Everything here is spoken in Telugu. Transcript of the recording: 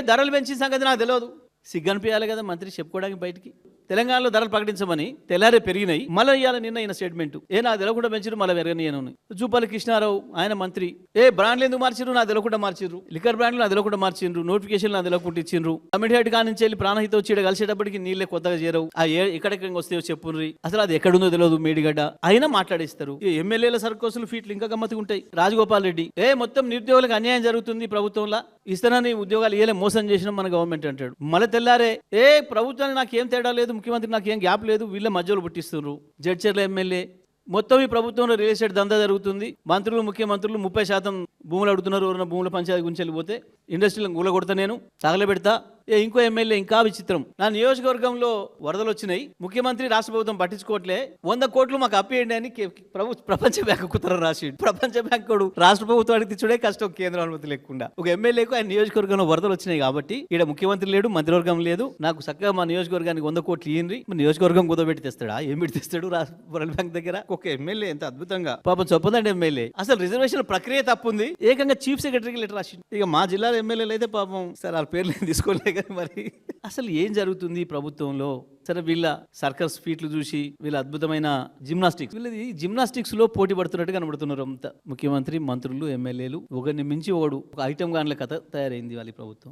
ధరలు పెంచిన సంగతి నాకు తెలియదు. సిగ్గనిపించాలి కదా మంత్రి చెప్పుకోవడానికి బయటికి. తెలంగాణలో ధరలు ప్రకటించమని తెల్లారే పెరిగినాయి, మళ్ళీ ఇవ్వాలి నిన్న ఈయన స్టేట్మెంట్. నాకు తెలవకుండా పెంచారు, మళ్ళీ పెరగనియను. జూపల్లి కృష్ణారావు ఆయన మంత్రి, బ్రాండ్లు ఎందుకు మార్చిరు, నాకు తెలవకుండా మార్చిర్రు. లిక్కర్ బ్రాండ్లు నాకు తెలవకుండా మార్చిండ్రు, నోటిఫికేషన్లు నాకు తెలవకుండా ఇచ్చిండ్రు. కమిటీ హెడ్ కా నుంచి వెళ్ళి ప్రాణహిత వచ్చి కలిసేటప్పటికి నీళ్ళే కొత్తగా చేరవు. ఎక్కడెక్కడ వస్తాయో చెప్పుర్రి, అసలు అది ఎక్కడుందో తెలియదు మేడిగడ్డ. అయినా మాట్లాడేస్తారు. ఎమ్మెల్యేల సర్కోసులు ఫీట్లు ఇంకా గమ్మత్తుగా ఉంటాయి. రాజగోపాల్ రెడ్డి మొత్తం నిరుద్యోగులకు అన్యాయం జరుగుతుంది ప్రభుత్వంలో, ఇస్తానని ఉద్యోగాలు ఇయ్యలే, మోసం చేసిన మన గవర్నమెంట్ అంటాడు. మళ్ళీ తెల్లారే ప్రభుత్వానికి నాకు ఏం తేడా లేదు, ముఖ్యమంత్రి నాకు ఏం గ్యాప్ లేదు, వీళ్ళ మధ్యలో పుట్టిస్తున్నారు. జడ్చర్ల ఎమ్మెల్యే మొత్తం ఈ ప్రభుత్వంలో రియల్ ఎస్టేట్ దందా జరుగుతుంది. మంత్రులు ముఖ్యమంత్రులు 30% భూములు అడుగుతున్నారు. ఎవరైనా భూముల పంచాయతీ గురించి వెళ్ళిపోతే ఇండస్ట్రీలను కూలగొడతా, నేను తగలబెడతా. ఇంకో ఎమ్మెల్యే ఇంకా విచిత్రం, నా నియోజకవర్గంలో వరదలు వచ్చినాయి, ముఖ్యమంత్రి రాష్ట్ర ప్రభుత్వం పట్టించుకోవట్లే, 100 కోట్లు మాకు అప్పేయండి అని ప్రపంచ బ్యాంకు కుతర రాసి, ప్రపంచ బ్యాంకు రాష్ట్ర ప్రభుత్వానికి తెచ్చుడే కష్టం కేంద్ర అనుమతి లేకుండా. ఒక ఎమ్మెల్యేకు ఆయన నియోజకవర్గంలో వరదలు వచ్చినాయి కాబట్టి ఇక్కడ ముఖ్యమంత్రి లేడు, మంత్రివర్గం లేదు, నాకు చక్కగా మా నియోజకవర్గానికి 100 కోట్లు ఇయ్యండి. నియోజకవర్గం కుదబెట్టి తెస్తాడా? ఏం పెట్టి తెస్తాడు? వరల్డ్ బ్యాంక్ దగ్గర ఒక ఎమ్మెల్యే ఎంత అద్భుతంగా పాపం చెప్పదండి ఎమ్మెల్యే. అసలు రిజర్వేషన్ ప్రక్రియ తప్పుంది, ఏకంగా చీఫ్ సెక్రటరీకి లెటర్ రాసి. ఇక మా జిల్లాలో ఎమ్మెల్యేలు అయితే పాపం సార్ వాళ్ళ పేర్లు తీసుకోలే. మరి అసలు ఏం జరుగుతుంది ప్రభుత్వంలో? సరే, వీళ్ళ సర్కస్ ఫీట్లు చూసి వీళ్ళ అద్భుతమైన జిమ్నాస్టిక్స్, వీళ్ళది జిమ్నాస్టిక్స్ లో పోటీ పడుతున్నట్టు కనబడుతున్నారు అంతా. ముఖ్యమంత్రి, మంత్రులు, ఎమ్మెల్యేలు ఒకరిని మించి ఒక ఐటమ్ గాన్ల కథ తయారైంది వాళ్ళ ప్రభుత్వం.